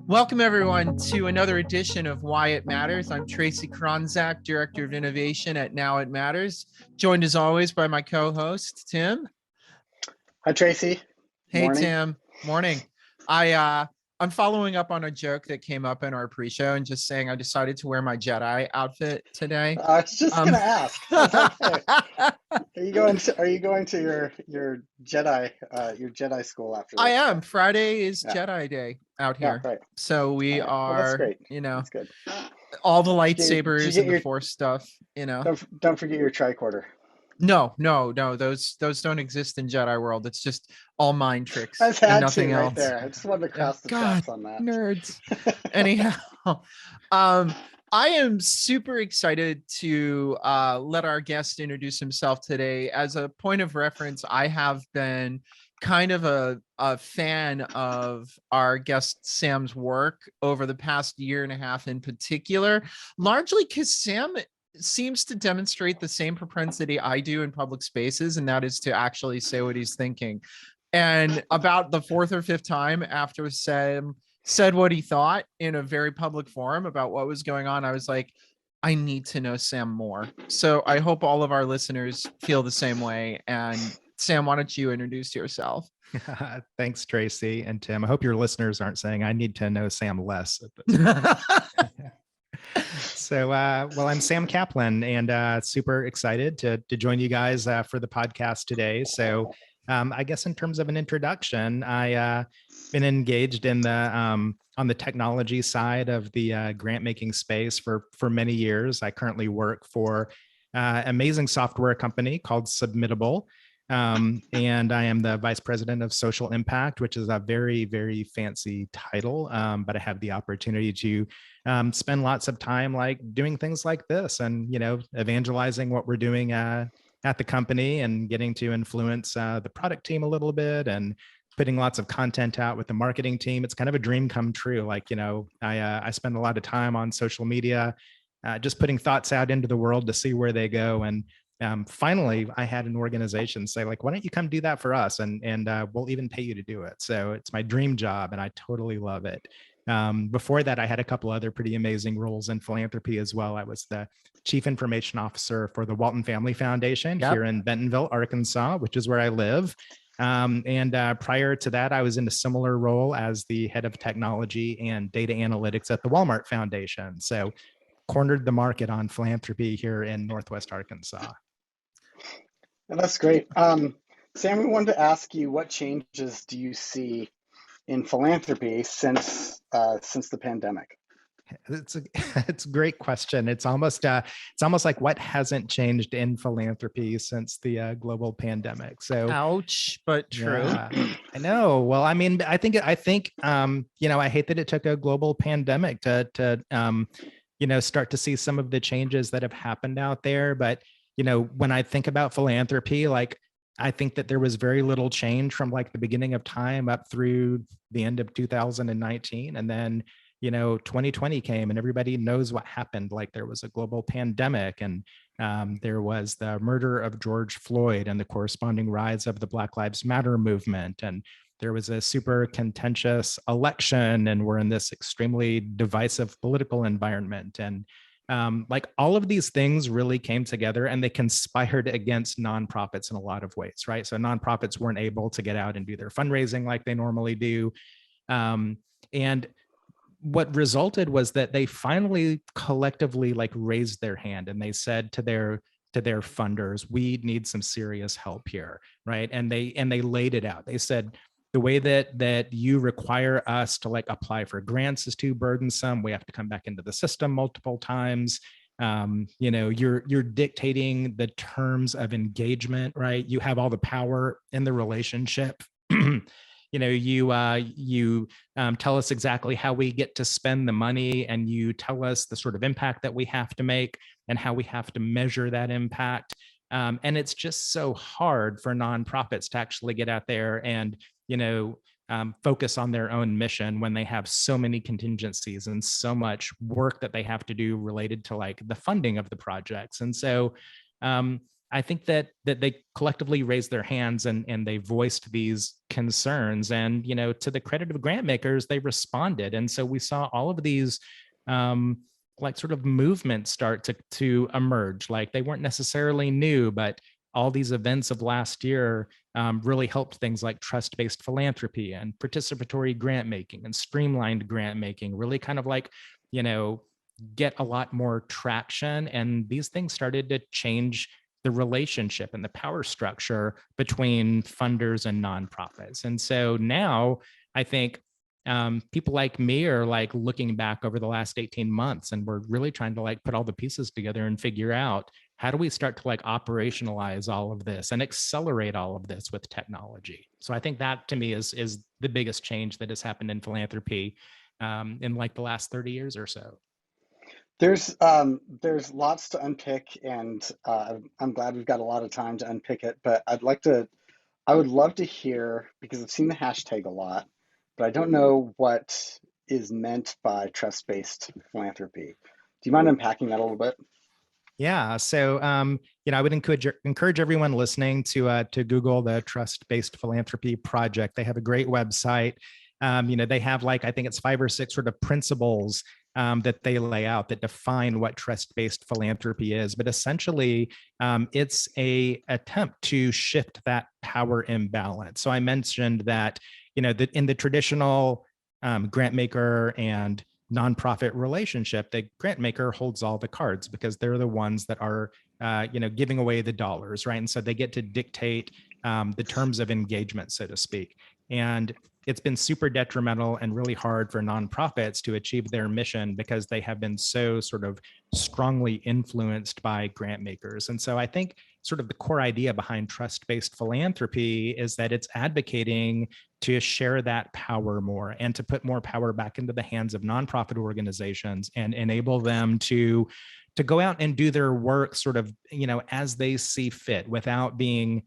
Welcome, everyone, to another edition of Why It Matters. I'm Tracy Kronzak, Director of Innovation at Now It Matters, joined as always by my co-host, Tim. Hi, Tracy. Hey, Morning. Tim. Morning. I'm following up on a joke that came up in our pre-show and just saying I decided to wear my Jedi outfit today. I was just gonna ask. Okay. Are you going to your Jedi school after this? I am. Friday is Jedi Day out here. Yeah, right. So we Well, are, that's great. That's good. All the lightsabers and the Force stuff, Don't forget your tricorder. No, those don't exist in Jedi world. It's just all mind tricks I've had and nothing to right else. there. I just wanted to cross the tracks on that. Nerds. Anyhow, I am super excited to let our guest introduce himself today. As a point of reference, I have been kind of a fan of our guest Sam's work over the past year and a half in particular, largely because Sam seems to demonstrate the same propensity I do in public spaces, and that is to actually say what he's thinking. And about the fourth or fifth time after Sam said what he thought in a very public forum about what was going on, I was like, I need to know Sam more. So I hope all of our listeners feel the same way. And Sam, why don't you introduce yourself? Thanks, Tracy and Tim. I hope your listeners aren't saying I need to know Sam less. So, well, I'm Sam Caplan, and super excited to join you guys for the podcast today. So, I guess in terms of an introduction, I been engaged in the on the technology side of the grant making space for many years. I currently work for an amazing software company called Submittable. And I am the vice president of social impact, which is a very, very fancy title. But I have the opportunity to spend lots of time like doing things like this and, evangelizing what we're doing at the company and getting to influence the product team a little bit and putting lots of content out with the marketing team. It's kind of a dream come true. I spend a lot of time on social media, just putting thoughts out into the world to see where they go. And finally, I had an organization say, why don't you come do that for us? And we'll even pay you to do it. So it's my dream job and I totally love it. Before that, I had a couple other pretty amazing roles in philanthropy as well. I was the chief information officer for the Walton Family Foundation here in Bentonville, Arkansas, which is where I live. And prior to that, I was in a similar role as the head of technology and data analytics at the Walmart Foundation. So cornered the market on philanthropy here in Northwest Arkansas. That's great. Sam, we wanted to ask you, what changes do you see in philanthropy since the pandemic? It's a great question. It's almost like what hasn't changed in philanthropy since the global pandemic. So ouch, but true. Yeah, I know. Well, I mean, I think I hate that it took a global pandemic to start to see some of the changes that have happened out there. But when I think about philanthropy, I think that there was very little change from the beginning of time up through the end of 2019. And then, 2020 came and everybody knows what happened. There was a global pandemic and there was the murder of George Floyd and the corresponding rise of the Black Lives Matter movement. And there was a super contentious election and we're in this extremely divisive political environment. And all of these things really came together and they conspired against nonprofits in a lot of ways, right? So nonprofits weren't able to get out and do their fundraising like they normally do. And what resulted was that they finally collectively raised their hand and they said to their funders, we need some serious help here, right? And they laid it out. They said, the way that you require us to apply for grants is too burdensome. We have to come back into the system multiple times. You're dictating the terms of engagement, right? You have all the power in the relationship. You tell us exactly how we get to spend the money and you tell us the sort of impact that we have to make and how we have to measure that impact. And it's just so hard for nonprofits to actually get out there and focus on their own mission when they have so many contingencies and so much work that they have to do related to the funding of the projects. And so I think that they collectively raised their hands and they voiced these concerns. And, to the credit of grant makers, they responded. And so we saw all of these like sort of movements start to emerge. Like they weren't necessarily new, but all these events of last year really helped things like trust-based philanthropy and participatory grant making and streamlined grant making really kind of like, get a lot more traction. And these things started to change the relationship and the power structure between funders and nonprofits. And so now I think people like me are like looking back over the last 18 months and we're really trying to like put all the pieces together and figure out how do we start to like operationalize all of this and accelerate all of this with technology. So I think that to me is the biggest change that has happened in philanthropy in like the last 30 years or so. There's lots to unpick, and I'm glad we've got a lot of time to unpick it. But I would love to hear, because I've seen the hashtag a lot, but I don't know what is meant by trust-based philanthropy. Do you mind unpacking that a little bit? Yeah. So, I would encourage everyone listening to Google the Trust-Based Philanthropy Project. They have a great website. They have like, I think it's 5 or 6 sort of principles that they lay out that define what trust-based philanthropy is. But essentially, it's a attempt to shift that power imbalance. So I mentioned that, that in the traditional grant maker and nonprofit relationship, the grant maker holds all the cards because they're the ones that are, giving away the dollars, right? And so they get to dictate the terms of engagement, so to speak. And it's been super detrimental and really hard for nonprofits to achieve their mission because they have been so sort of strongly influenced by grant makers. And so I think sort of the core idea behind trust-based philanthropy is that it's advocating to share that power more and to put more power back into the hands of nonprofit organizations and enable them to go out and do their work sort of, as they see fit without being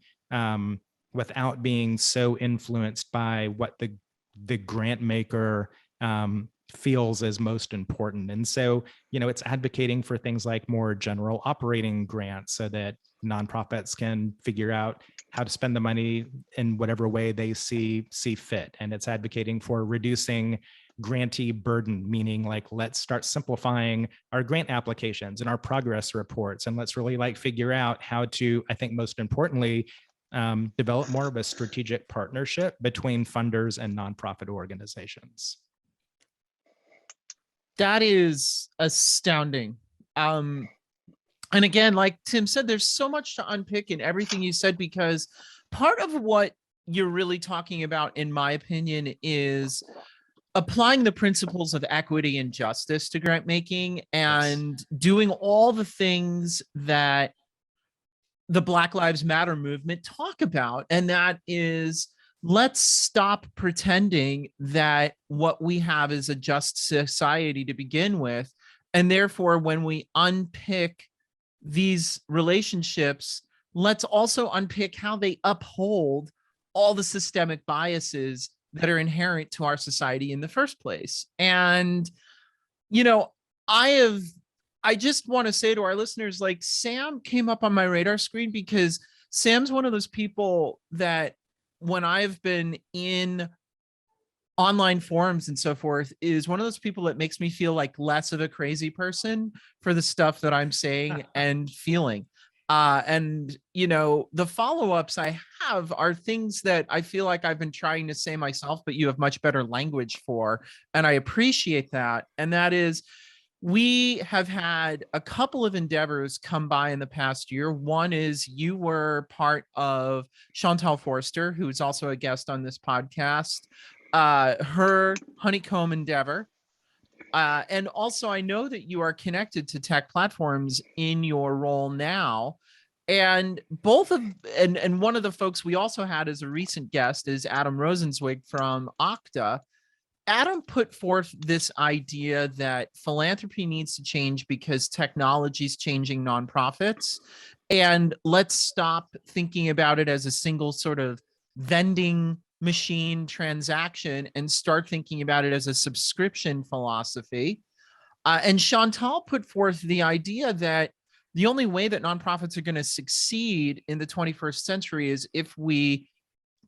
so influenced by what the grant maker feels is most important. And so, it's advocating for things like more general operating grants so that nonprofits can figure out how to spend the money in whatever way they see fit. And it's advocating for reducing grantee burden, meaning like, let's start simplifying our grant applications and our progress reports. And let's really like figure out how to, I think most importantly, develop more of a strategic partnership between funders and nonprofit organizations. That is astounding. And again, like Tim said, there's so much to unpick in everything you said, because part of what you're really talking about, in my opinion, is applying the principles of equity and justice to grant making and doing all the things that the Black Lives Matter movement talk about. And that is, let's stop pretending that what we have is a just society to begin with. And therefore, when we unpick these relationships, let's also unpick how they uphold all the systemic biases that are inherent to our society in the first place. And, I just want to say to our listeners, like, Sam came up on my radar screen because Sam's one of those people that, when I've been in online forums and so forth, is one of those people that makes me feel like less of a crazy person for the stuff that I'm saying and feeling. And the follow-ups I have are things that I feel like I've been trying to say myself, but you have much better language for, and I appreciate that. And that is, we have had a couple of endeavors come by in the past year. One is you were part of Chantal Forster, who's also a guest on this podcast, her honeycomb endeavor. And also, I know that you are connected to tech platforms in your role now. And one of the folks we also had as a recent guest is Adam Rosenzweig from Okta. Adam put forth this idea that philanthropy needs to change because technology is changing nonprofits. And let's stop thinking about it as a single sort of vending machine transaction and start thinking about it as a subscription philosophy. And Chantal put forth the idea that the only way that nonprofits are going to succeed in the 21st century is if we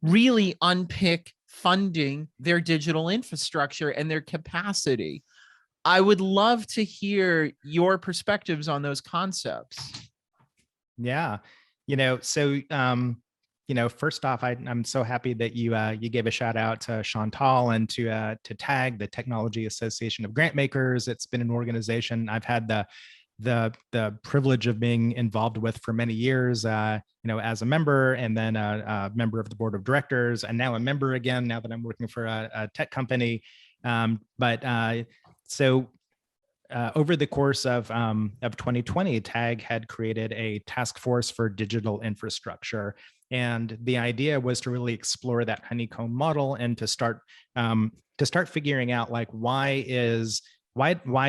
really unpick funding their digital infrastructure and their capacity. I would love to hear your perspectives on those concepts. Yeah, so first off, I'm so happy that you gave a shout out to Chantal and to TAG, the Technology Association of Grantmakers. It's been an organization I've had the privilege of being involved with for many years, as a member, and then a member of the board of directors, and now a member again, now that I'm working for a tech company. Over the course of 2020, TAG had created a task force for digital infrastructure. And the idea was to really explore that honeycomb model and to start figuring out, like, why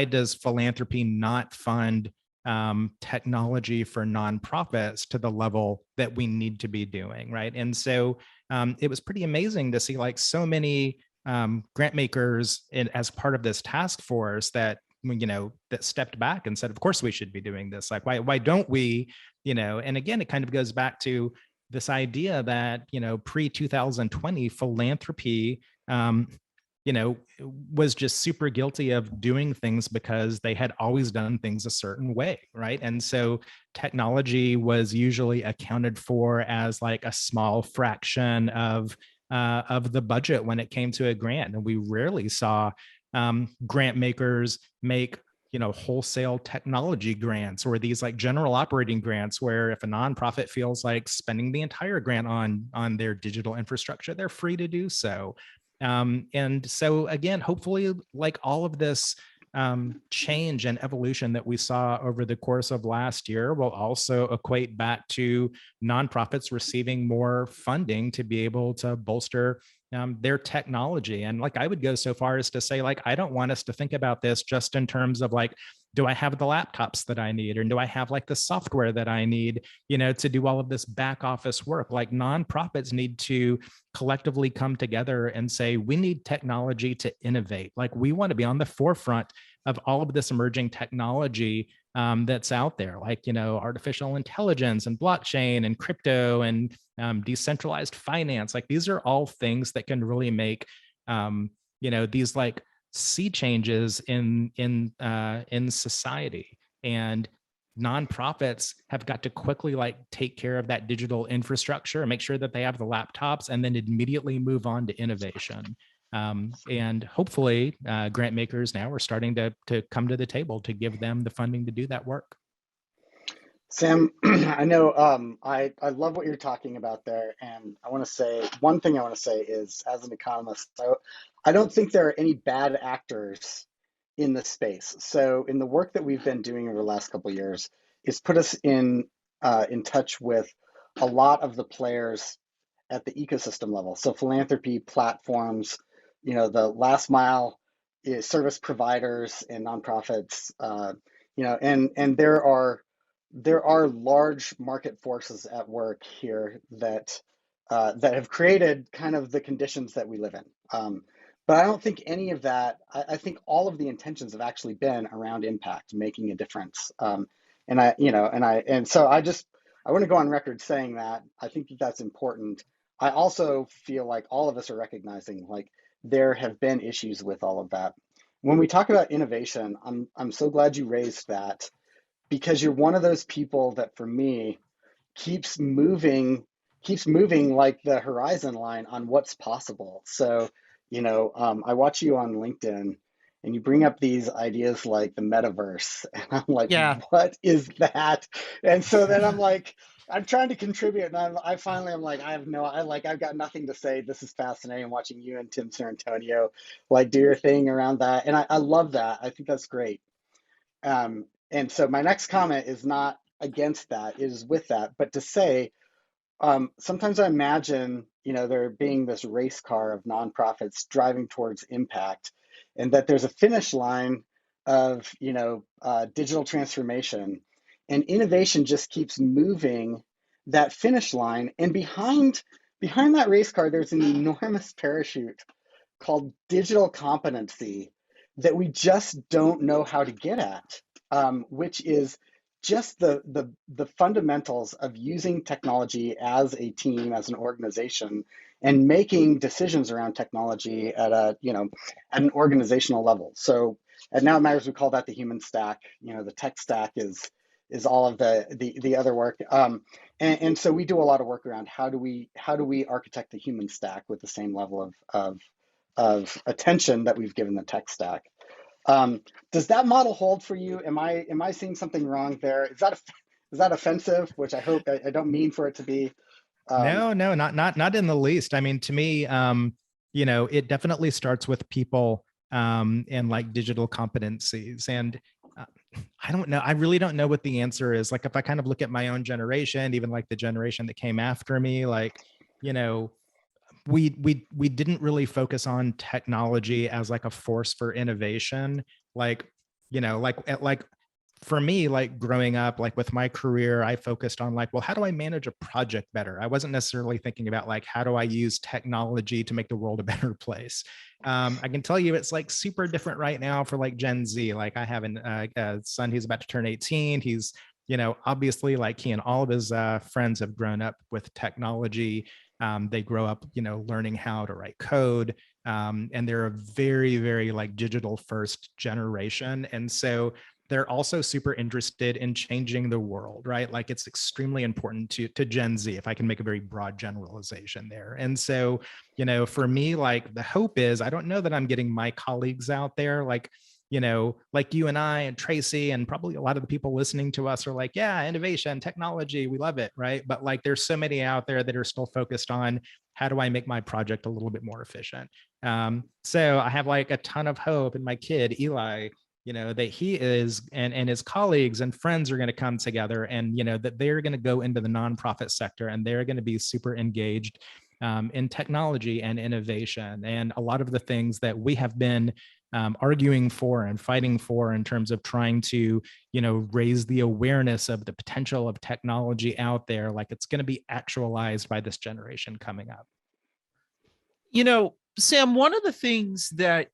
does philanthropy not fund technology for nonprofits to the level that we need to be doing, right? And so it was pretty amazing to see, like, so many grant makers as part of this task force that stepped back and said, of course we should be doing this. Like, why don't we, and again, it kind of goes back to this idea that, pre-2020 philanthropy, was just super guilty of doing things because they had always done things a certain way, right? And so technology was usually accounted for as like a small fraction of the budget when it came to a grant. And we rarely saw grant makers make wholesale technology grants or these like general operating grants, where if a nonprofit feels like spending the entire grant on their digital infrastructure, they're free to do so. And so again, hopefully, like, all of this change and evolution that we saw over the course of last year will also equate back to nonprofits receiving more funding to be able to bolster their technology. And like, I would go so far as to say, like, I don't want us to think about this just in terms of like, do I have the laptops that I need? Or do I have like the software that I need, to do all of this back office work? Like, nonprofits need to collectively come together and say, we need technology to innovate. Like, we want to be on the forefront of all of this emerging technology that's out there, like, artificial intelligence and blockchain and crypto and decentralized finance. Like, these are all things that can really make, these like sea changes in society. And nonprofits have got to quickly like take care of that digital infrastructure and make sure that they have the laptops, and then immediately move on to innovation. And hopefully grant makers now are starting to come to the table to give them the funding to do that work. Sam, I know I love what you're talking about there. And I want to say, one thing I want to say is, as an economist, I don't think there are any bad actors in this space. So in the work that we've been doing over the last couple of years, it's put us in touch with a lot of the players at the ecosystem level. So philanthropy platforms, the last mile service providers and nonprofits, and there are large market forces at work here that have created kind of the conditions that we live in. But I don't think any of that. I think all of the intentions have actually been around impact, making a difference. So I want to go on record saying that I think that that's important. I also feel like all of us are recognizing, like, there have been issues with all of that. When we talk about innovation, I'm so glad you raised that, because you're one of those people that, for me, keeps moving like the horizon line on what's possible. So, I watch you on LinkedIn and you bring up these ideas like the metaverse, and I'm like, Yeah. what is that? And so then I'm like, I'm trying to contribute, and I'm like, I've got nothing to say. This is fascinating watching you and Tim Sarantonio like do your thing around that. And I love that. I think that's great. And so my next comment is not against that, is with that, but to say, sometimes I imagine, there being this race car of nonprofits driving towards impact, and that there's a finish line of, digital transformation, and innovation just keeps moving that finish line. And behind that race car, there's an enormous parachute called digital competency that we just don't know how to get at, which is just the fundamentals of using technology as a team, as an organization, and making decisions around technology at at an organizational level. So at Now It Matters, we call that the human stack. The tech stack is all of the other work. And so we do a lot of work around how do we architect the human stack with the same level of attention that we've given the tech stack. Does that model hold for you? Am I seeing something wrong there? Is that offensive? Which I hope I don't mean for it to be. No, not in the least. I mean, to me, it definitely starts with people and like digital competencies. And I don't know. I really don't know what the answer is. Like, if I kind of look at my own generation, even like the generation that came after me, like, you know, we didn't really focus on technology as like a force for innovation. Like, like for me, like growing up, like with my career, I focused on like, well, how do I manage a project better? I wasn't necessarily thinking about like, how do I use technology to make the world a better place? I can tell you it's like super different right now for like Gen Z. Like I have a son who's about to turn 18. He's, obviously like he and all of his friends have grown up with technology. They grow up, learning how to write code. And they're a very, very like digital first generation. And so they're also super interested in changing the world, right? Like it's extremely important to Gen Z, if I can make a very broad generalization there. And so, for me, like the hope is, I don't know that I'm getting my colleagues out there, like you and I and Tracy and probably a lot of the people listening to us are like, yeah, innovation, technology, we love it, right? But like there's so many out there that are still focused on how do I make my project a little bit more efficient? So I have like a ton of hope in my kid, Eli, that he is and his colleagues and friends are going to come together and, that they're going to go into the nonprofit sector and they're going to be super engaged in technology and innovation. And a lot of the things that we have been arguing for and fighting for in terms of trying to, raise the awareness of the potential of technology out there, like it's going to be actualized by this generation coming up. Sam, one of the things that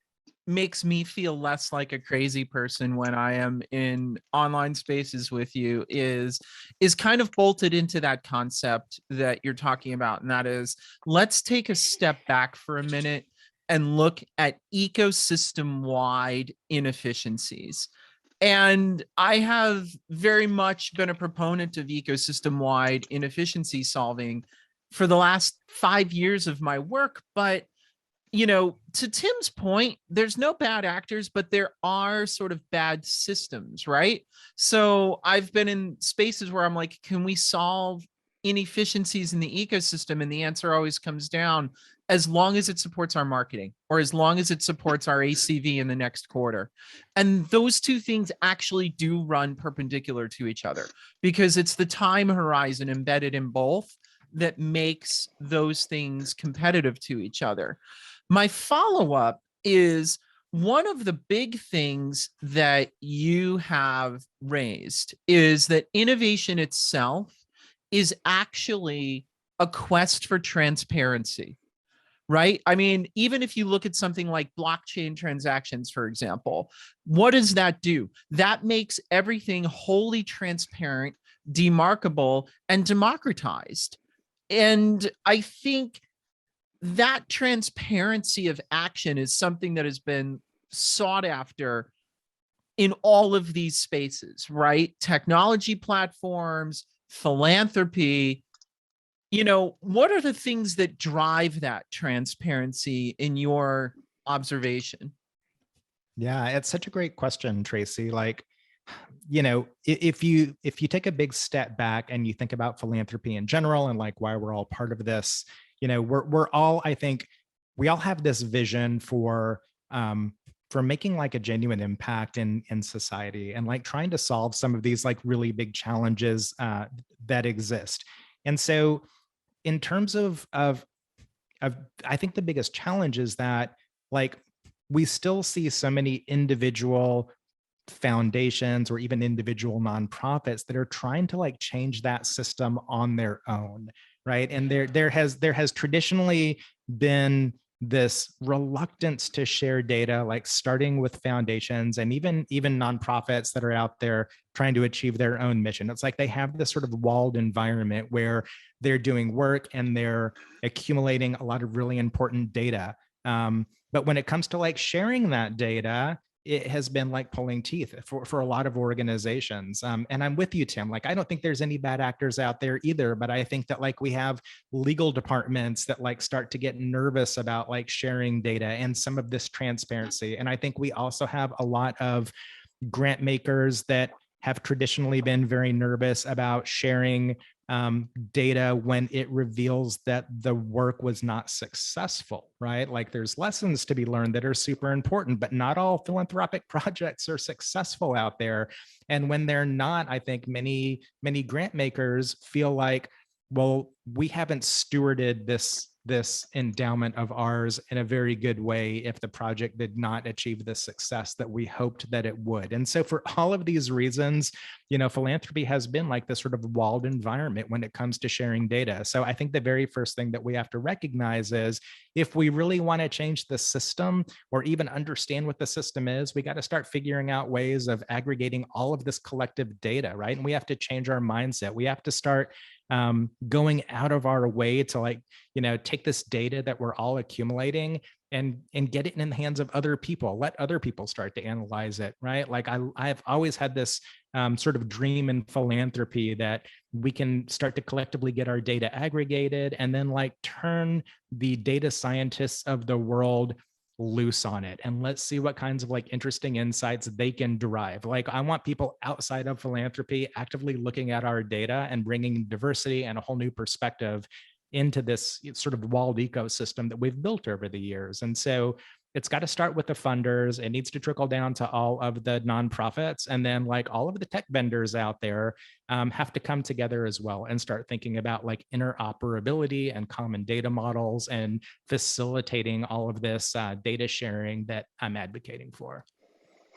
makes me feel less like a crazy person when I am in online spaces with you is kind of bolted into that concept that you're talking about. And that is, let's take a step back for a minute and look at ecosystem-wide inefficiencies. And I have very much been a proponent of ecosystem-wide inefficiency solving for the last 5 years of my work. But to Tim's point, there's no bad actors, but there are sort of bad systems, right? So I've been in spaces where I'm like, can we solve inefficiencies in the ecosystem? And the answer always comes down, as long as it supports our marketing or as long as it supports our ACV in the next quarter. And those two things actually do run perpendicular to each other because it's the time horizon embedded in both that makes those things competitive to each other. My follow-up is, one of the big things that you have raised is that innovation itself is actually a quest for transparency, right? I mean, even if you look at something like blockchain transactions, for example, what does that do? That makes everything wholly transparent, demarkable, and democratized. And I think that transparency of action is something that has been sought after in all of these spaces, right? Technology platforms, philanthropy. What are the things that drive that transparency in your observation? Yeah, it's such a great question, Tracy. Like, if you take a big step back and you think about philanthropy in general and like why we're all part of this, we're all, I think we all have this vision for making like a genuine impact in society and like trying to solve some of these like really big challenges that exist. And so in terms of I think the biggest challenge is that like we still see so many individual foundations or even individual nonprofits that are trying to like change that system on their own, right? And there has traditionally been this reluctance to share data, like starting with foundations and even nonprofits that are out there trying to achieve their own mission. It's like they have this sort of walled environment where they're doing work and they're accumulating a lot of really important data. But when it comes to like sharing that data, it has been like pulling teeth for a lot of organizations. And I'm with you, Tim. Like, I don't think there's any bad actors out there either, but I think that like we have legal departments that like start to get nervous about like sharing data and some of this transparency. And I think we also have a lot of grant makers that have traditionally been very nervous about sharing data when it reveals that the work was not successful, right? Like there's lessons to be learned that are super important, but not all philanthropic projects are successful out there. And when they're not, I think many grant makers feel like, well, we haven't stewarded this endowment of ours in a very good way if the project did not achieve the success that we hoped that it would. And so for all of these reasons, philanthropy has been like this sort of walled environment when it comes to sharing data. So I think the very first thing that we have to recognize is if we really want to change the system or even understand what the system is, we got to start figuring out ways of aggregating all of this collective data, right? And we have to change our mindset. We have to start going out of our way to like, take this data that we're all accumulating and get it in the hands of other people. Let other people start to analyze it, right? Like I've always had this sort of dream in philanthropy that we can start to collectively get our data aggregated and then like turn the data scientists of the world loose on it, and let's see what kinds of like interesting insights they can derive. Like I want people outside of philanthropy actively looking at our data and bringing diversity and a whole new perspective into this sort of walled ecosystem that we've built over the years. And so it's got to start with the funders. It needs to trickle down to all of the nonprofits. And then like all of the tech vendors out there have to come together as well and start thinking about like interoperability and common data models and facilitating all of this data sharing that I'm advocating for.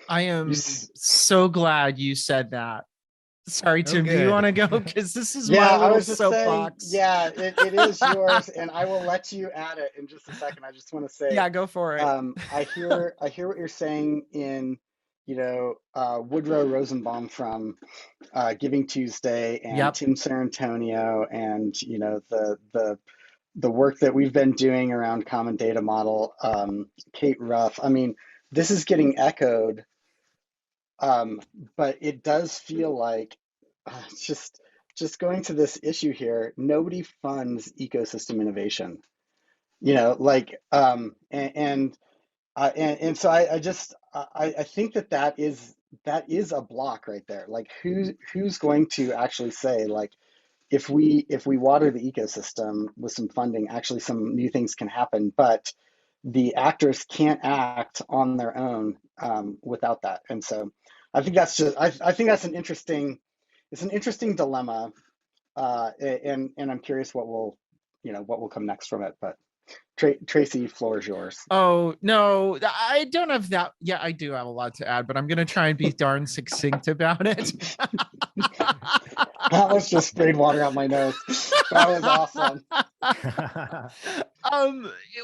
I am so glad you said that. Sorry, Tim, do you want to go? Because this is my little soapbox. Yeah, it is yours, and I will let you add it in just a second. I just want to say, yeah, go for it. I hear what you're saying in, Woodrow Rosenbaum from Giving Tuesday and Yep. Tim Sarantonio, and the work that we've been doing around Common Data Model, Kate Ruff. I mean, this is getting echoed. But it does feel like just going to this issue here, nobody funds ecosystem innovation, and so I think that is a block right there. Like who's going to actually say, like, if we water the ecosystem with some funding, actually some new things can happen, but the actors can't act on their own without that. And so I think that's an interesting dilemma, and I'm curious what will come next from it. But Tracy, floor is yours. Oh no, I don't have that. Yeah, I do have a lot to add, but I'm gonna try and be darn succinct about it. That was just sprayed water out my nose. That was awesome.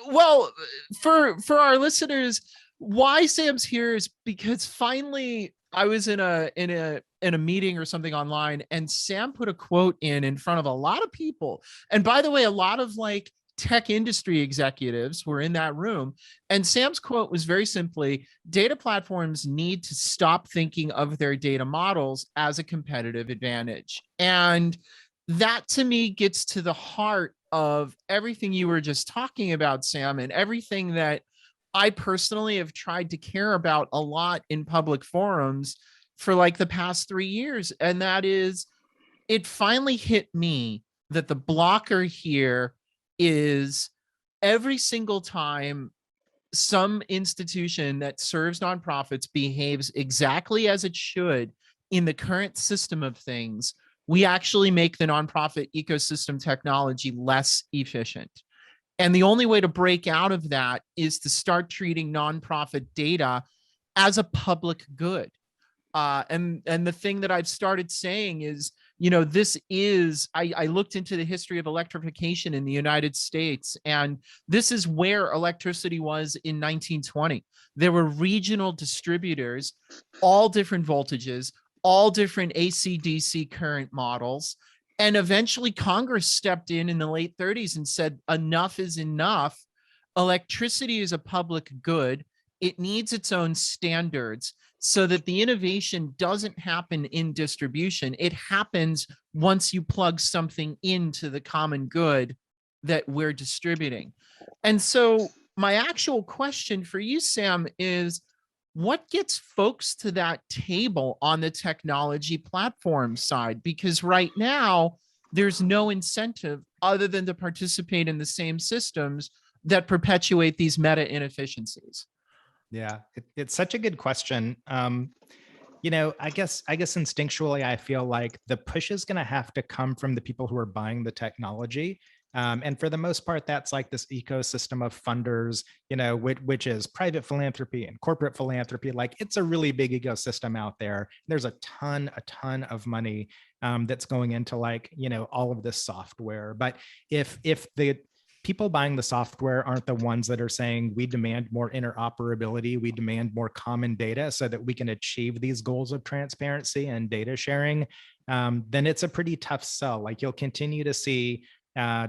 Well, for our listeners, why Sam's here is because finally I was in a meeting or something online, and Sam put a quote in front of a lot of people. And by the way, a lot of like tech industry executives were in that room. And Sam's quote was very simply, data platforms need to stop thinking of their data models as a competitive advantage. And that to me gets to the heart of everything you were just talking about, Sam, and everything that I personally have tried to care about a lot in public forums for like the past 3 years. And that is, it finally hit me that the blocker here is every single time some institution that serves nonprofits behaves exactly as it should in the current system of things, we actually make the nonprofit ecosystem technology less efficient. And the only way to break out of that is to start treating nonprofit data as a public good. And the thing that I've started saying is, this is, I looked into the history of electrification in the United States, and this is where electricity was in 1920. There were regional distributors, all different voltages, all different AC DC current models. And eventually Congress stepped in the late 30s and said, enough is enough. Electricity is a public good. It needs its own standards so that the innovation doesn't happen in distribution. It happens once you plug something into the common good that we're distributing. And so my actual question for you, Sam, is what gets folks to that table on the technology platform side? Because right now, there's no incentive other than to participate in the same systems that perpetuate these meta inefficiencies. Yeah, it's such a good question. I guess instinctually, I feel like the push is going to have to come from the people who are buying the technology. And for the most part, that's like this ecosystem of funders, which is private philanthropy and corporate philanthropy. Like, it's a really big ecosystem out there. There's a ton of money that's going into all of this software. But if the people buying the software aren't the ones that are saying, we demand more interoperability, we demand more common data so that we can achieve these goals of transparency and data sharing, then it's a pretty tough sell. Like, you'll continue to see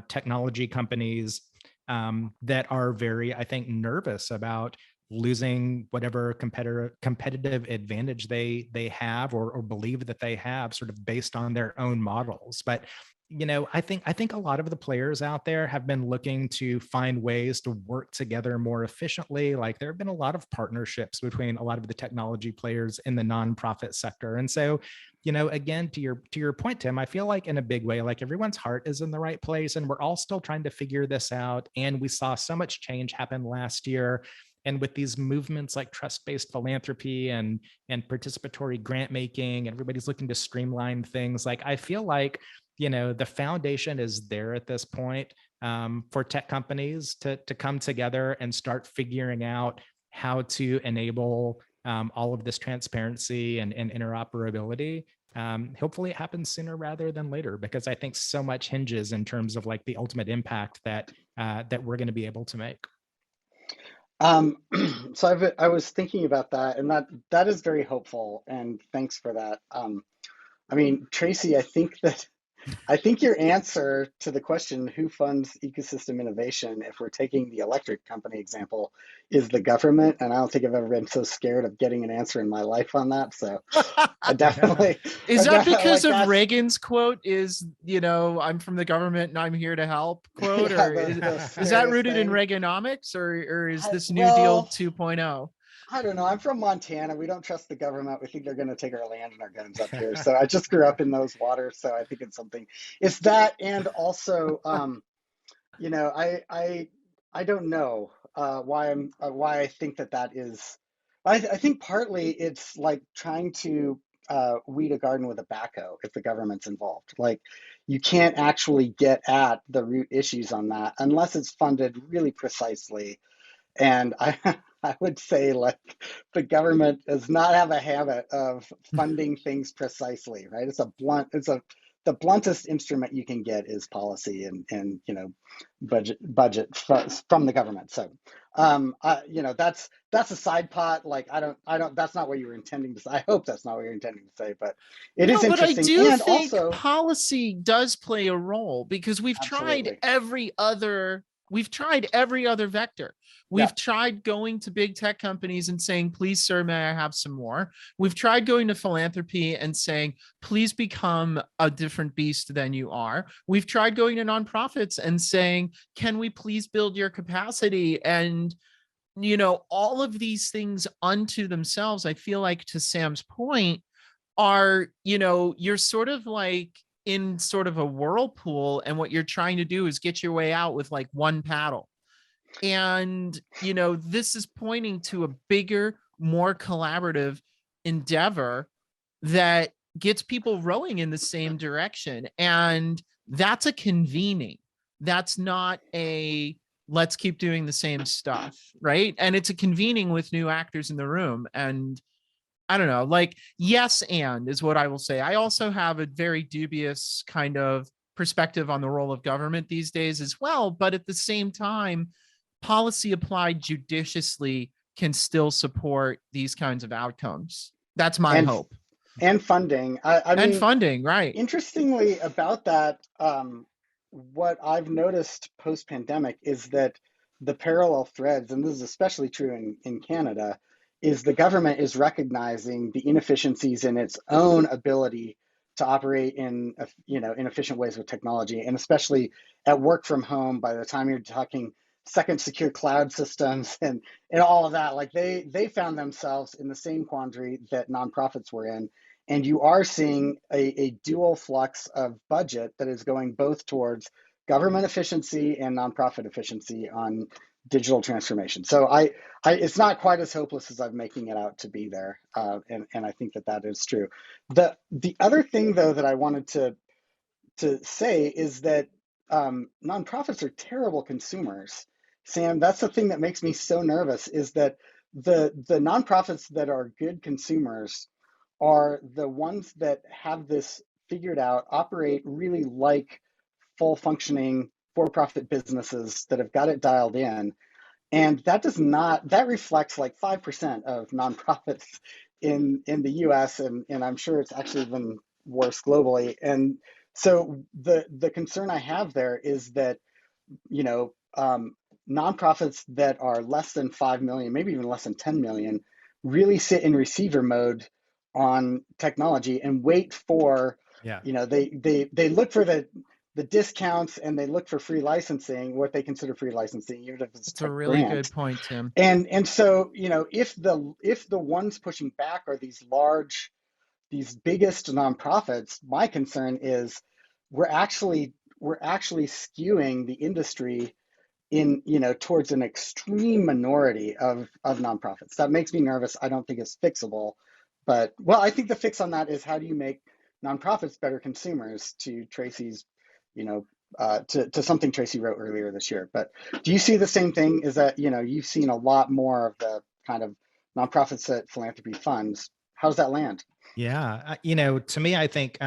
technology companies that are very, I think, nervous about losing whatever competitive advantage they have or believe that they have, sort of based on their own models. But I think a lot of the players out there have been looking to find ways to work together more efficiently. Like, there have been a lot of partnerships between a lot of the technology players in the nonprofit sector. And so, again, to your point, Tim, I feel like in a big way, like, everyone's heart is in the right place, and we're all still trying to figure this out. And we saw so much change happen last year. And with these movements like trust-based philanthropy and participatory grant making, everybody's looking to streamline things. Like, I feel like the foundation is there at this point for tech companies to come together and start figuring out how to enable all of this transparency and interoperability. Hopefully it happens sooner rather than later, because I think so much hinges in terms of like the ultimate impact that we're going to be able to make. So I was thinking about that, and that is very hopeful, and thanks for that. Tracy, I think your answer to the question, who funds ecosystem innovation, if we're taking the electric company example, is the government. And I don't think I've ever been so scared of getting an answer in my life on that. So I definitely. Is that because of Reagan's quote is, I'm from the government and I'm here to help quote? Yeah, or is that rooted in Reaganomics, or is this New Deal 2.0? I don't know. I'm from Montana. We don't trust the government. We think they're going to take our land and our guns up here. So I just grew up in those waters. So I think it's something. It's that, and also, I don't know why I think that is. I think partly it's like trying to weed a garden with a backhoe if the government's involved. Like, you can't actually get at the root issues on that unless it's funded really precisely. And I would say, like, the government does not have a habit of funding things precisely, right? The bluntest instrument you can get is policy and budget from the government. So that's a side pot. Like, I don't that's not what you were intending to say. I hope that's not what you're intending to say, but it is interesting. But I do and think also, policy does play a role, because we've tried every other vector. We've tried going to big tech companies and saying, please, sir, may I have some more? We've tried going to philanthropy and saying, please become a different beast than you are. We've tried going to nonprofits and saying, can we please build your capacity? And, all of these things unto themselves, I feel like, to Sam's point, are, you're sort of like in sort of a whirlpool, and what you're trying to do is get your way out with like one paddle. And, this is pointing to a bigger, more collaborative endeavor that gets people rowing in the same direction. And that's a convening. That's not a let's keep doing the same stuff, right? And it's a convening with new actors in the room. And I don't know, like, yes, and is what I will say. I also have a very dubious kind of perspective on the role of government these days as well. But at the same time, policy applied judiciously can still support these kinds of outcomes. That's my And hope. and funding. I And mean, funding, right? interestingly about that, what I've noticed post-pandemic is that the parallel threads, and this is especially true in Canada, is the government is recognizing the inefficiencies in its own ability to operate in efficient ways with technology, and especially at work from home. By the time you're talking second secure cloud systems and all of that, like they found themselves in the same quandary that nonprofits were in, and you are seeing a dual flux of budget that is going both towards government efficiency and nonprofit efficiency on digital transformation. So it's not quite as hopeless as I'm making it out to be there, and I think that is true. The other thing though that I wanted to say is that nonprofits are terrible consumers. Sam, that's the thing that makes me so nervous, is that the nonprofits that are good consumers are the ones that have this figured out, operate really like full functioning for-profit businesses that have got it dialed in. And that reflects like 5% of nonprofits in the US, and I'm sure it's actually even worse globally. And so the concern I have there is that, you know, nonprofits that are less than 5 million, maybe even less than 10 million, really sit in receiver mode on technology and wait for, Yeah. they look for the discounts, and they look for free licensing, what they consider free licensing, even if it's It's a tech really grant. good point, Tim. And so, if the ones pushing back are these biggest nonprofits, my concern is we're actually skewing the industry in towards an extreme minority of nonprofits. That makes me nervous. I don't think it's fixable, but I think the fix on that is, how do you make nonprofits better consumers, to Tracy's, to something Tracy wrote earlier this year. But do you see the same thing? Is that, you've seen a lot more of the kind of nonprofits that philanthropy funds. How does that land? Yeah. To me, I think,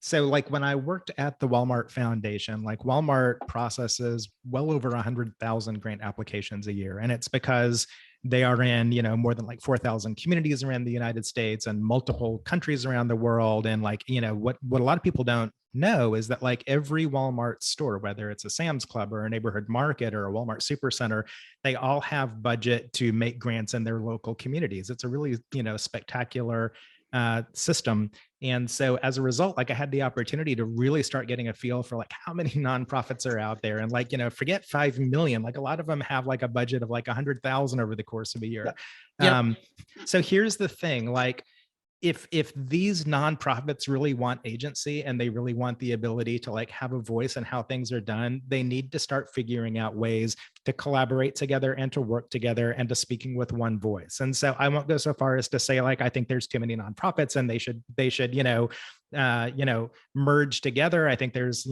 so like when I worked at the Walmart Foundation, like Walmart processes well over 100,000 grant applications a year. And it's because they are in, more than like 4,000 communities around the United States and multiple countries around the world. And like, what a lot of people don't know is that like every Walmart store, whether it's a Sam's Club or a neighborhood market or a Walmart supercenter, they all have budget to make grants in their local communities. It's a really, spectacular system. And so as a result, like I had the opportunity to really start getting a feel for like how many nonprofits are out there. And like, forget 5 million, like a lot of them have like a budget of like 100,000 over the course of a year. Yep. So here's the thing, like, if these nonprofits really want agency and they really want the ability to like have a voice in how things are done, they need to start figuring out ways to collaborate together and to work together and to speaking with one voice. And so I won't go so far as to say like I think there's too many nonprofits and they should merge together. I think there's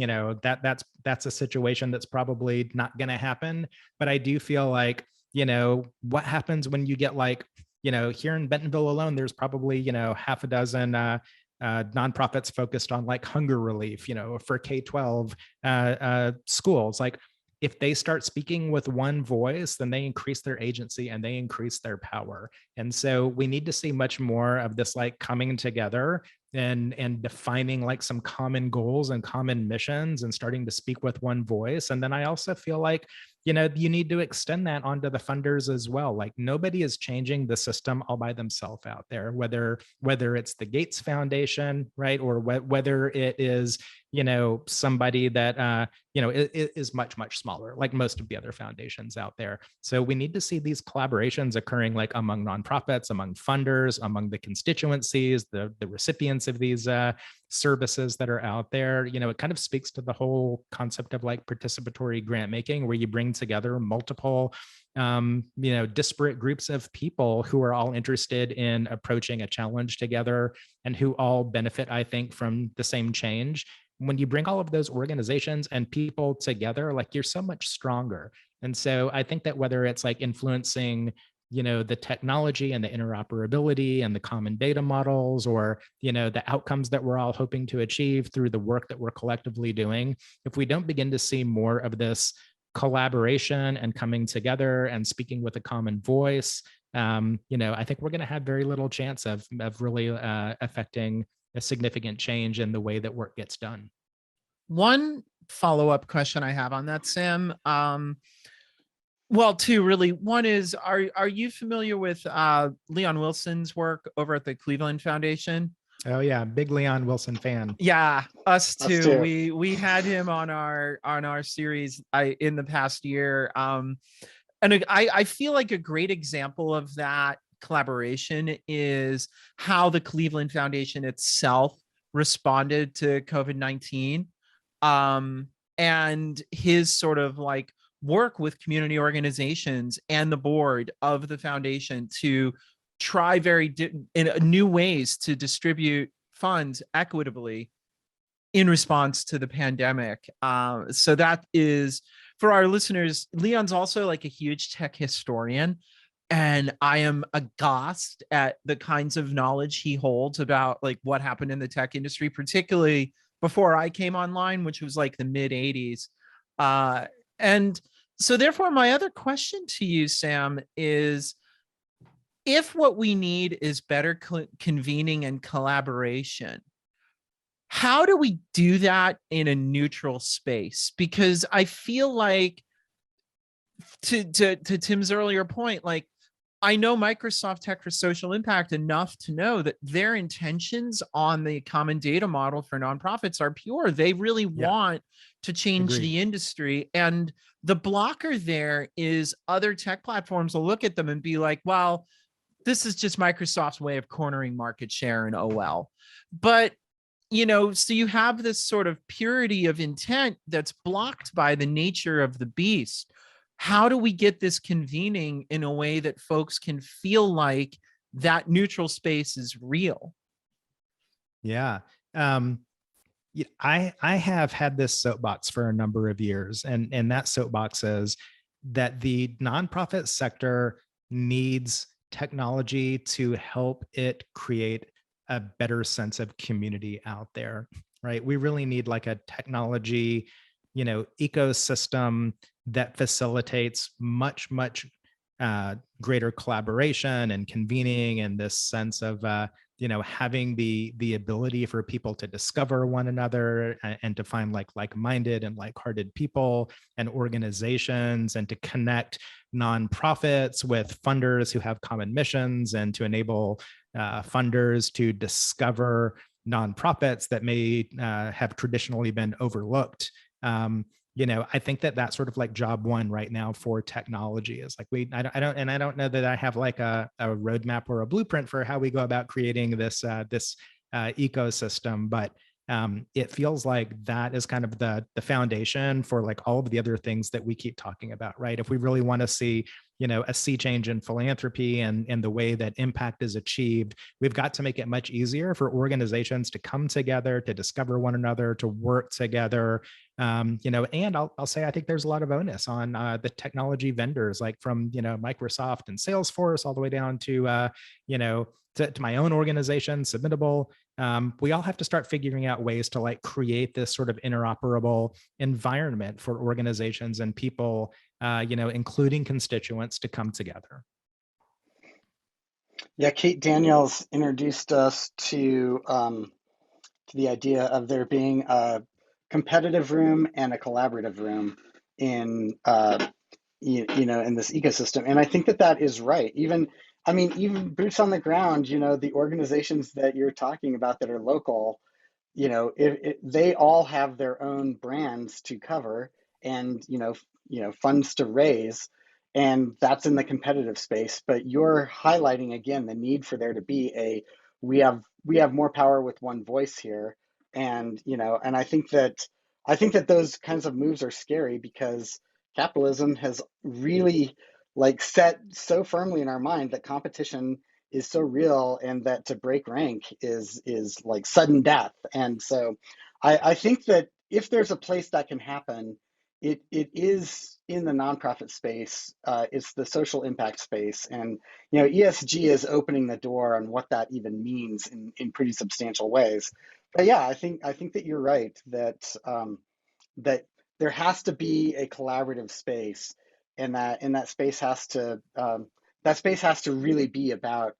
that's a situation that's probably not going to happen. But I do feel like what happens when you get like here in Bentonville alone, there's probably, half a dozen nonprofits focused on like hunger relief, for K-12 schools. Like if they start speaking with one voice, then they increase their agency and they increase their power. And so we need to see much more of this like coming together and defining like some common goals and common missions and starting to speak with one voice. And then I also feel like you need to extend that onto the funders as well. Like nobody is changing the system all by themselves out there, whether it's the Gates Foundation, right? Or whether it is, somebody that, is much, much smaller, like most of the other foundations out there. So we need to see these collaborations occurring like among nonprofits, among funders, among the constituencies, the recipients of these services that are out there. It kind of speaks to the whole concept of like participatory grant making, where you bring together multiple disparate groups of people who are all interested in approaching a challenge together and who all benefit, I think, from the same change. When you bring all of those organizations and people together, like you're so much stronger. And so I think that whether it's like influencing the technology and the interoperability and the common data models, or the outcomes that we're all hoping to achieve through the work that we're collectively doing, if we don't begin to see more of this collaboration and coming together and speaking with a common voice, I think we're going to have very little chance of really affecting a significant change in the way that work gets done. One follow-up question I have on that, Sam. Well, two really. One is, are you familiar with Leon Wilson's work over at the Cleveland Foundation? Oh yeah, big Leon Wilson fan. Yeah, us too. Us too. We had him on our series in the past year. And I feel like a great example of that collaboration is how the Cleveland Foundation itself responded to COVID-19, and his sort of like work with community organizations and the board of the foundation to try in new ways to distribute funds equitably in response to the pandemic. So that is, for our listeners, Leon's also like a huge tech historian, and I am aghast at the kinds of knowledge he holds about like what happened in the tech industry, particularly before I came online, which was like the mid 80s. And so therefore, my other question to you, Sam, is if what we need is better convening and collaboration, how do we do that in a neutral space? Because I feel like, to Tim's earlier point, like, I know Microsoft Tech for Social Impact enough to know that their intentions on the common data model for nonprofits are pure. They really want to change the industry. And the blocker there is other tech platforms will look at them and be like, well, this is just Microsoft's way of cornering market share and OL. But, so you have this sort of purity of intent that's blocked by the nature of the beast. How do we get this convening in a way that folks can feel like that neutral space is real? Yeah. I have had this soapbox for a number of years, and that soapbox is that the nonprofit sector needs technology to help it create a better sense of community out there, right? We really need like a technology, ecosystem that facilitates much greater collaboration and convening, and this sense of having the ability for people to discover one another and to find like-minded and like-hearted people and organizations, and to connect nonprofits with funders who have common missions, and to enable funders to discover nonprofits that may have traditionally been overlooked. I think that that's sort of like job one right now for technology is like I don't know that I have like a roadmap or a blueprint for how we go about creating this ecosystem, but it feels like that is kind of the foundation for like all of the other things that we keep talking about, right? If we really want to see a sea change in philanthropy and the way that impact is achieved, we've got to make it much easier for organizations to come together, to discover one another, to work together. And I'll say, I think there's a lot of onus on the technology vendors, like from, Microsoft and Salesforce, all the way down to, to my own organization, Submittable. We all have to start figuring out ways to like create this sort of interoperable environment for organizations and people, including constituents, to come together. Yeah, Kate Daniels introduced us to the idea of there being a competitive room and a collaborative room in in this ecosystem, and I think that is right. Even boots on the ground, the organizations that you're talking about that are local, they all have their own brands to cover and funds to raise, and that's in the competitive space. But you're highlighting again the need for there to be we have more power with one voice here, and and I think that those kinds of moves are scary because capitalism has really like set so firmly in our mind that competition is so real, and that to break rank is like sudden death. And so I think that if there's a place that can happen, it is in the nonprofit space. It's the social impact space, and ESG is opening the door on what that even means in pretty substantial ways. But yeah, I think that you're right that that there has to be a collaborative space, and that space has to really be about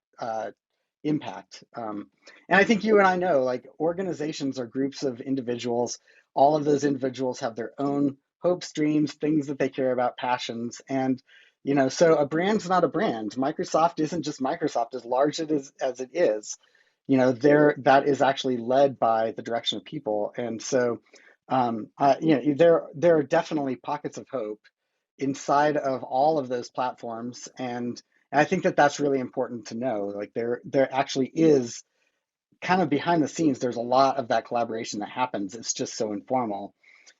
impact. And I think you and I know, like, organizations are groups of individuals. All of those individuals have their own hopes, dreams, things that they care about, passions, and so a brand's not a brand. Microsoft isn't just Microsoft, as large as it is. That is actually led by the direction of people, and so there are definitely pockets of hope inside of all of those platforms, and I think that that's really important to know. Like, there actually is, kind of behind the scenes, there's a lot of that collaboration that happens. It's just so informal.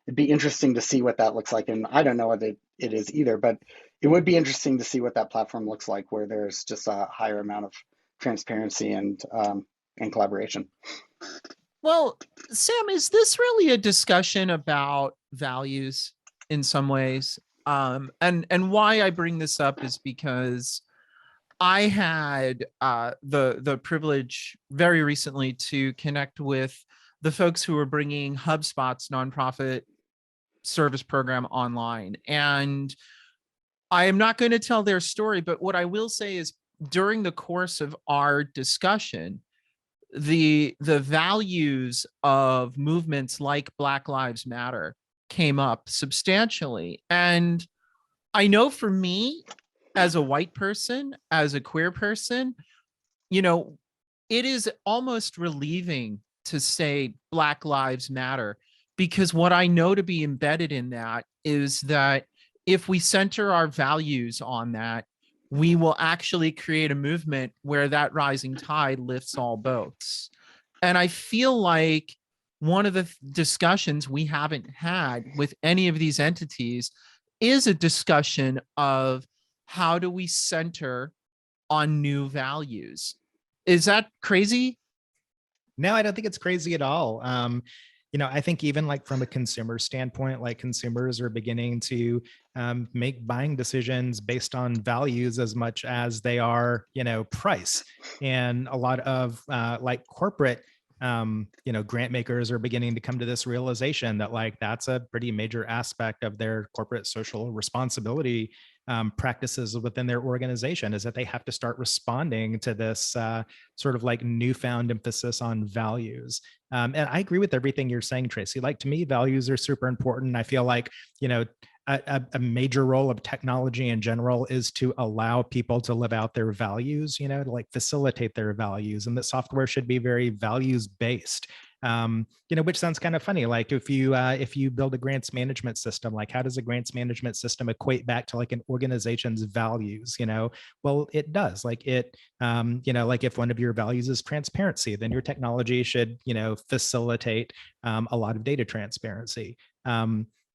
It'd be interesting to see what that looks like, and I don't know what it is either, but it would be interesting to see what that platform looks like, where there's just a higher amount of transparency and collaboration. Well, Sam, is this really a discussion about values in some ways? And why I bring this up is because I had the privilege very recently to connect with the folks who were bringing HubSpot's nonprofit service program online. And I am not going to tell their story, but what I will say is, during the course of our discussion, the values of movements like Black Lives Matter came up substantially. And I know for me, as a white person, as a queer person, it is almost relieving to say Black Lives Matter, because what I know to be embedded in that is that if we center our values on that, we will actually create a movement where that rising tide lifts all boats. And I feel like one of the discussions we haven't had with any of these entities is a discussion of how do we center on new values. Is that crazy? No, I don't think it's crazy at all. I think even like from a consumer standpoint, like consumers are beginning to make buying decisions based on values as much as they are, price. And a lot of like corporate, grant makers are beginning to come to this realization that like that's a pretty major aspect of their corporate social responsibility practices within their organization, is that they have to start responding to this sort of like newfound emphasis on values. And I agree with everything you're saying, Tracy. Like, to me, values are super important. I feel like, a major role of technology in general is to allow people to live out their values, to like facilitate their values, and that software should be very values based. Which sounds kind of funny. Like, if you build a grants management system, like how does a grants management system equate back to like an organization's values? Well, it does. Like like if one of your values is transparency, then your technology should, facilitate a lot of data transparency.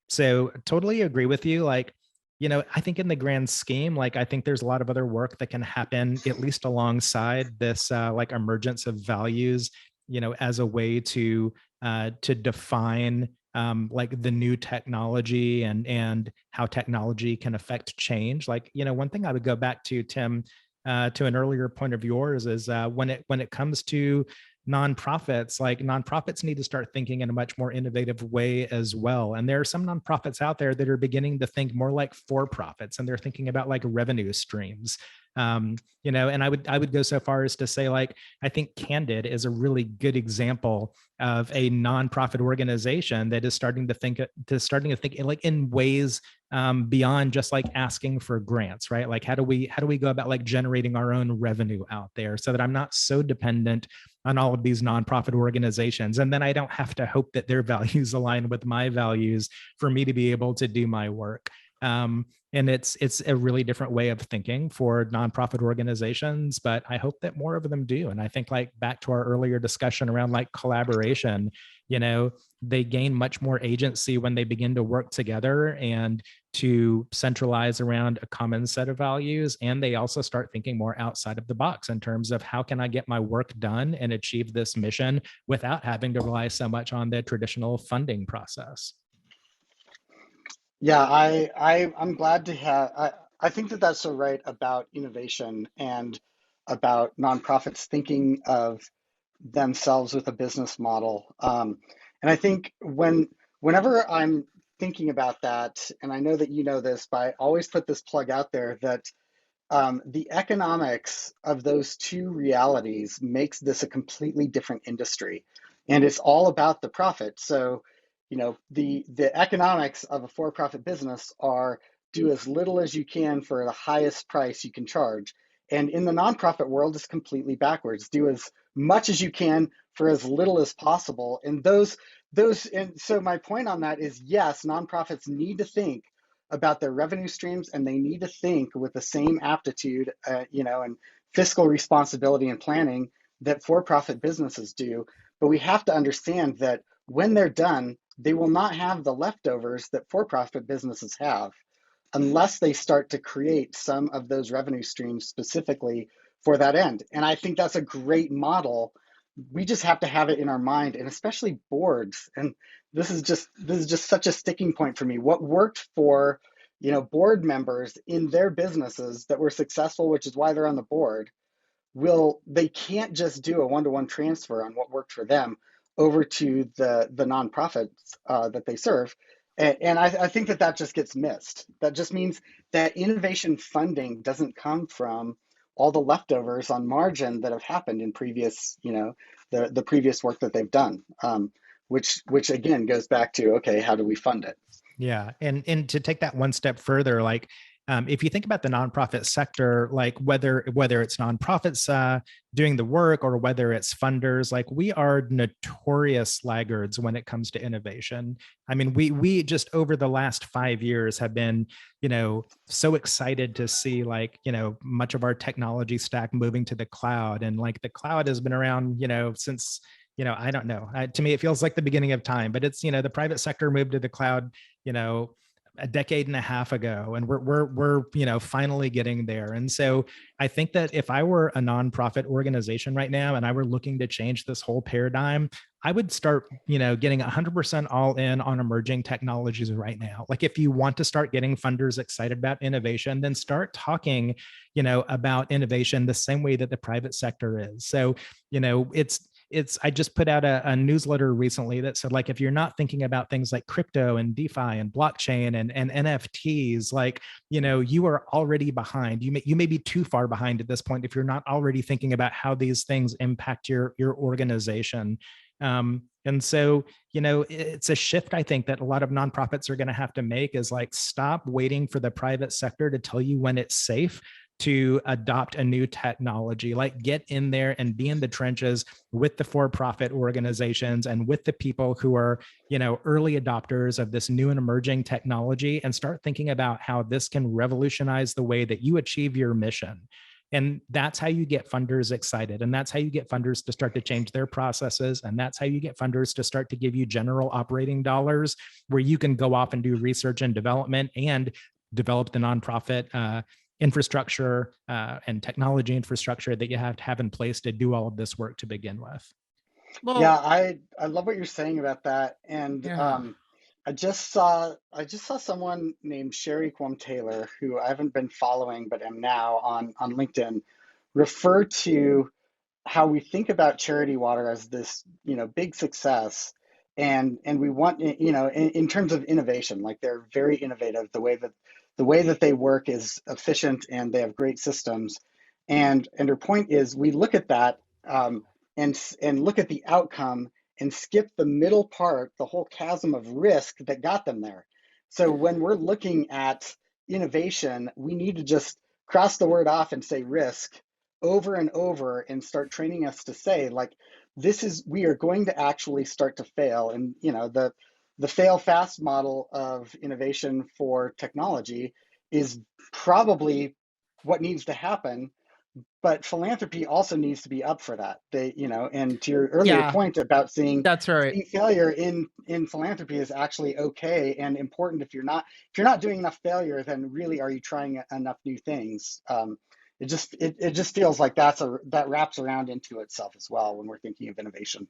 So totally agree with you. Like, I think in the grand scheme, like, I think there's a lot of other work that can happen, at least alongside this like emergence of values, as a way to define like the new technology and how technology can affect change. Like, one thing I would go back to, Tim, to an earlier point of yours, is when it comes to nonprofits, like nonprofits need to start thinking in a much more innovative way as well. And there are some nonprofits out there that are beginning to think more like for-profits, and they're thinking about like revenue streams. And I would go so far as to say, like, I think Candid is a really good example of a nonprofit organization that is starting to think like in ways beyond just like asking for grants, right? Like, how do we go about like generating our own revenue out there so that I'm not so dependent on all of these nonprofit organizations, and then I don't have to hope that their values align with my values for me to be able to do my work. And it's a really different way of thinking for nonprofit organizations, but I hope that more of them do. And I think, like, back to our earlier discussion around like collaboration, they gain much more agency when they begin to work together and to centralize around a common set of values. And they also start thinking more outside of the box in terms of how can I get my work done and achieve this mission without having to rely so much on the traditional funding process. Yeah, I'm glad to have. I think that that's so right about innovation and about nonprofits thinking of themselves with a business model. And I think whenever I'm thinking about that, and I know that you know this, but I always put this plug out there that the economics of those two realities makes this a completely different industry, and it's all about the profit. So, the economics of a for-profit business are do as little as you can for the highest price you can charge. And in the nonprofit world, it's completely backwards. Do as much as you can for as little as possible. And and so my point on that is yes, nonprofits need to think about their revenue streams, and they need to think with the same aptitude, and fiscal responsibility and planning that for-profit businesses do. But we have to understand that when they're done, they will not have the leftovers that for-profit businesses have unless they start to create some of those revenue streams specifically for that end. And I think that's a great model. We just have to have it in our mind, and especially boards. And this is just such a sticking point for me. What worked for, board members in their businesses that were successful, which is why they're on the board, they can't just do a one-to-one transfer on what worked for them over to the nonprofits that they serve. And I think that just gets missed. That just means that innovation funding doesn't come from all the leftovers on margin that have happened in previous, the previous work that they've done, which again goes back to, okay, how do we fund it? Yeah. And to take that one step further, like if you think about the nonprofit sector, like whether it's nonprofits doing the work or whether it's funders, like we are notorious laggards when it comes to innovation. I mean, we just over the last 5 years have been, so excited to see like, much of our technology stack moving to the cloud. And like the cloud has been around, since, I don't know. To me, it feels like the beginning of time, but it's, the private sector moved to the cloud, a decade and a half ago, and we're finally getting there. And so I think that if I were a nonprofit organization right now and I were looking to change this whole paradigm, I would start, getting 100% all in on emerging technologies right now. Like if you want to start getting funders excited about innovation, then start talking, about innovation the same way that the private sector is. So, I just put out a newsletter recently that said, like, if you're not thinking about things like crypto and DeFi and blockchain and NFTs, like, you are already behind. You may be too far behind at this point if you're not already thinking about how these things impact your organization. And so, it's a shift, I think, that a lot of nonprofits are going to have to make, is like, stop waiting for the private sector to tell you when it's safe to adopt a new technology. Like, get in there and be in the trenches with the for-profit organizations and with the people who are, early adopters of this new and emerging technology, and start thinking about how this can revolutionize the way that you achieve your mission. And that's how you get funders excited. And that's how you get funders to start to change their processes. And that's how you get funders to start to give you general operating dollars where you can go off and do research and development and develop the nonprofit infrastructure and technology infrastructure that you have to have in place to do all of this work to begin with. Well, Yeah, I love what you're saying about that. And yeah. I just saw someone named Sherry Quam Taylor, who I haven't been following but am now on LinkedIn, refer to how we think about Charity Water as this, big success, and we want, in terms of innovation, like they're very innovative. The way that they work is efficient, and they have great systems. And her point is, we look at that, and look at the outcome and skip the middle part, the whole chasm of risk that got them there. So when we're looking at innovation, we need to just cross the word off and say risk over and over, and start training us to say, like, we are going to actually start to fail. And the fail fast model of innovation for technology is probably what needs to happen. But philanthropy also needs to be up for that. And to your earlier Yeah, point about seeing that's right. failure in philanthropy is actually okay and important. If you're not doing enough failure, then really, are you trying enough new things? It just feels like that wraps around into itself as well when we're thinking of innovation.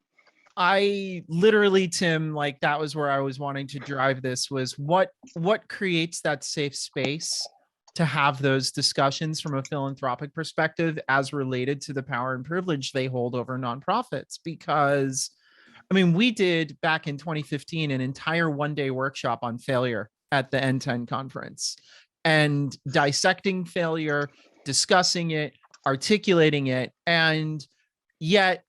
I literally, Tim, like that was where I was wanting to drive this, was what creates that safe space to have those discussions from a philanthropic perspective as related to the power and privilege they hold over nonprofits. Because I mean, we did back in 2015 an entire one-day workshop on failure at the N10 conference, and dissecting failure, discussing it, articulating it, and yet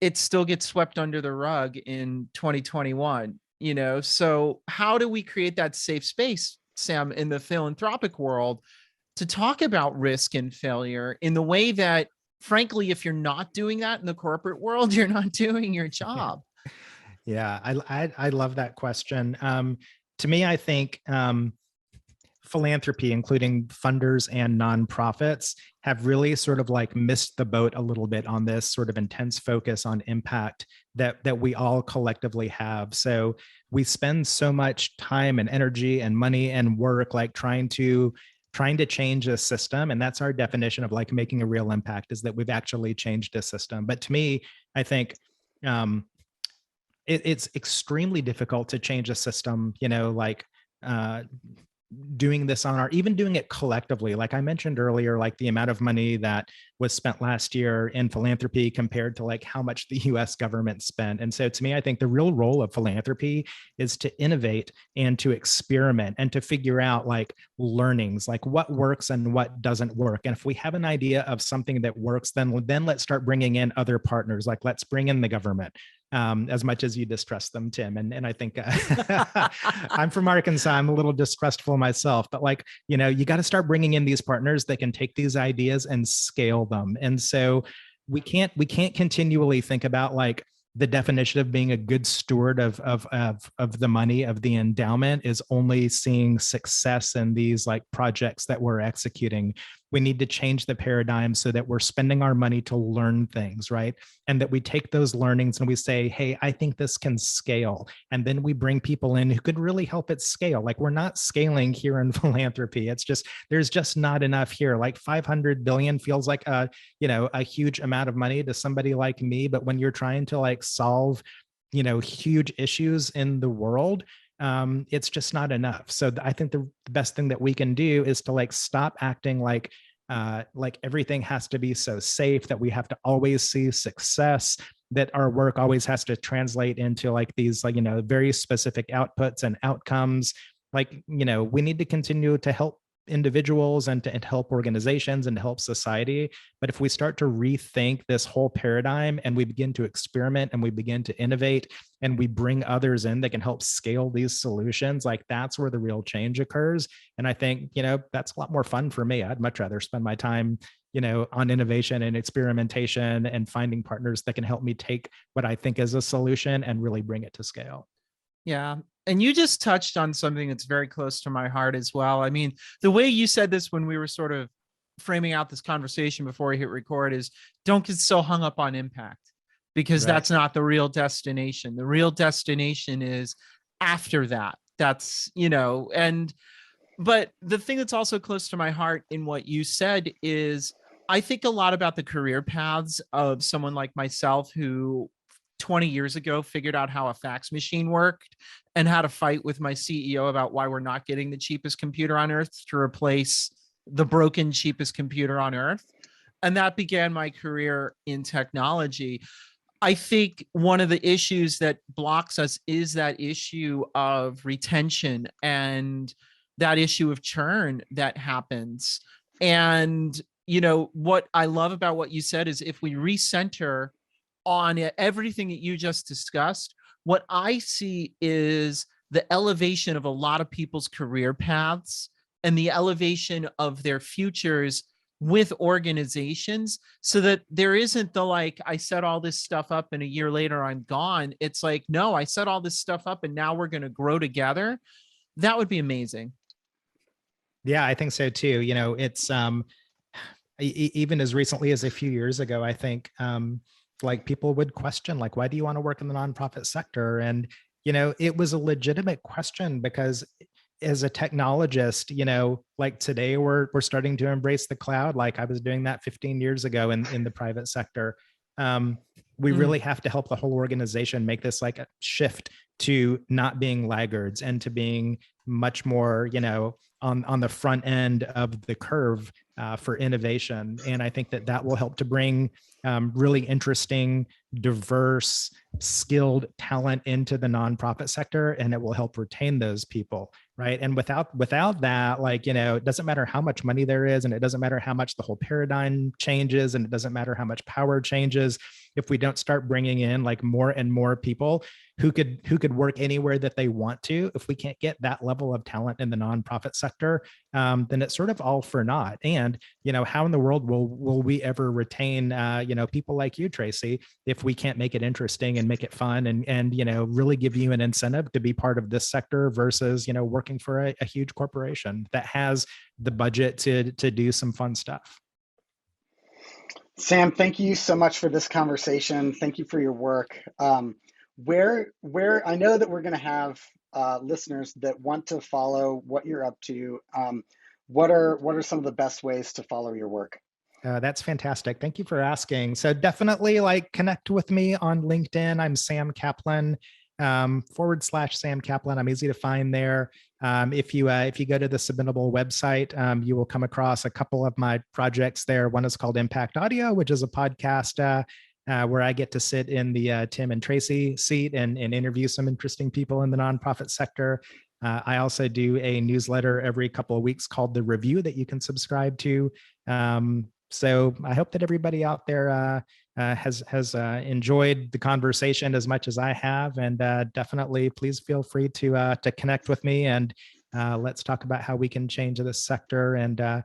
it still gets swept under the rug in 2021, you know? So how do we create that safe space, Sam, in the philanthropic world to talk about risk and failure in the way that, frankly, if you're not doing that in the corporate world, you're not doing your job? Yeah, I love that question. To me, I think philanthropy, including funders and nonprofits, have really sort of like missed the boat a little bit on this sort of intense focus on impact that we all collectively have. So we spend so much time and energy and money and work like trying to change a system, and that's our definition of like making a real impact, is that we've actually changed a system. But to me, I think it's extremely difficult to change a system, you know, like doing this on even doing it collectively. Like I mentioned earlier, like the amount of money that was spent last year in philanthropy compared to like how much the US government spent. And so to me, I think the real role of philanthropy is to innovate and to experiment and to figure out like learnings, like what works and what doesn't work. And if we have an idea of something that works, then let's start bringing in other partners. Like let's bring in the government. As much as you distrust them, Tim. And I think I'm from Arkansas. I'm a little distrustful myself, but like, you know, you got to start bringing in these partners that can take these ideas and scale them. And so we can't continually think about like the definition of being a good steward of the money of the endowment is only seeing success in these like projects that we're executing. We need to change the paradigm so that we're spending our money to learn things, right? And that we take those learnings and we say, hey, I think this can scale. And then we bring people in who could really help it scale. Like we're not scaling here in philanthropy. It's just, there's just not enough here. Like 500 billion feels like a huge amount of money to somebody like me. But when you're trying to like solve, you know, huge issues in the world, it's just not enough. So I think the best thing that we can do is to like stop acting like everything has to be so safe, that we have to always see success, that our work always has to translate into like these, like, you know, very specific outputs and outcomes. Like, you know, we need to continue to help individuals and to help organizations and to help society. But if we start to rethink this whole paradigm and we begin to experiment and we begin to innovate and we bring others in that can help scale these solutions, like that's where the real change occurs. And I think, you know, that's a lot more fun for me. I'd much rather spend my time, you know, on innovation and experimentation and finding partners that can help me take what I think is a solution and really bring it to scale. Yeah. And you just touched on something that's very close to my heart as well. I mean, the way you said this when we were sort of framing out this conversation before we hit record is don't get so hung up on impact, because Right. that's not the real destination. The real destination is after that. That's, you know, but the thing that's also close to my heart in what you said is I think a lot about the career paths of someone like myself who 20 years ago figured out how a fax machine worked and how to fight with my CEO about why we're not getting the cheapest computer on earth to replace the broken cheapest computer on earth. And that began my career in technology. I think one of the issues that blocks us is that issue of retention and that issue of churn that happens. And, you know, what I love about what you said is if we recenter on everything that you just discussed, what I see is the elevation of a lot of people's career paths and the elevation of their futures with organizations, so that there isn't the like, I set all this stuff up and a year later I'm gone. It's like, no, I set all this stuff up and now we're going to grow together. That would be amazing. Yeah, I think so too. You know, it's even as recently as a few years ago, I think like people would question, like, why do you want to work in the nonprofit sector? And, you know, it was a legitimate question because as a technologist, you know, like today we're starting to embrace the cloud. Like I was doing that 15 years ago in the private sector. we really have to help the whole organization make this like a shift to not being laggards and to being much more, on the front end of the curve for innovation. And I think that will help to bring really interesting, diverse, skilled talent into the nonprofit sector, and it will help retain those people, right? And without that, it doesn't matter how much money there is, and it doesn't matter how much the whole paradigm changes, and it doesn't matter how much power changes, if we don't start bringing in like more and more people who could work anywhere that they want to. If we can't get that level of talent in the nonprofit sector, then it's sort of all for naught. And how in the world will we ever retain people like you, Tracy, if we can't make it interesting and make it fun and really give you an incentive to be part of this sector versus working for a huge corporation that has the budget to do some fun stuff. Sam, thank you so much for this conversation. Thank you for your work. Where I know that we're going to have listeners that want to follow what you're up to. What are some of the best ways to follow your work? That's fantastic. Thank you for asking. So definitely connect with me on LinkedIn. I'm Sam Caplan, /Sam Caplan. I'm easy to find there. If you go to the Submittable website, you will come across a couple of my projects there. One is called Impact Audio, which is a podcast where I get to sit in the Tim and Tracy seat and interview some interesting people in the nonprofit sector. I also do a newsletter every couple of weeks called The Review that you can subscribe to. So I hope that everybody out there has enjoyed the conversation as much as I have, and definitely please feel free to connect with me, and let's talk about how we can change this sector and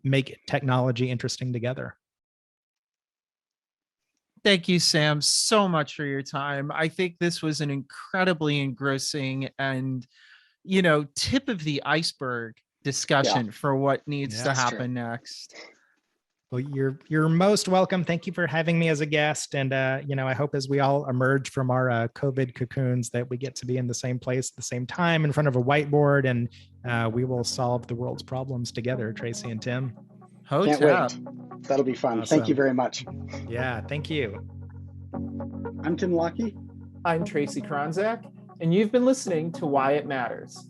make technology interesting together. Thank you, Sam, so much for your time. I think this was an incredibly engrossing and, tip of the iceberg discussion for what needs to happen next. Well, you're most welcome. Thank you for having me as a guest. And, I hope as we all emerge from our COVID cocoons that we get to be in the same place at the same time in front of a whiteboard, and we will solve the world's problems together, Tracy and Tim. Can't wait. That'll be fun. Awesome. Thank you very much. Yeah, thank you. I'm Tim Lockey. I'm Tracy Kronzak, and you've been listening to Why It Matters.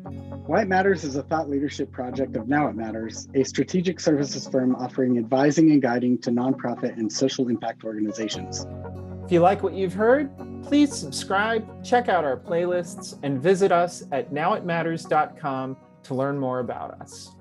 Why It Matters is a thought leadership project of Now It Matters, a strategic services firm offering advising and guiding to nonprofit and social impact organizations. If you like what you've heard, please subscribe, check out our playlists, and visit us at nowitmatters.com to learn more about us.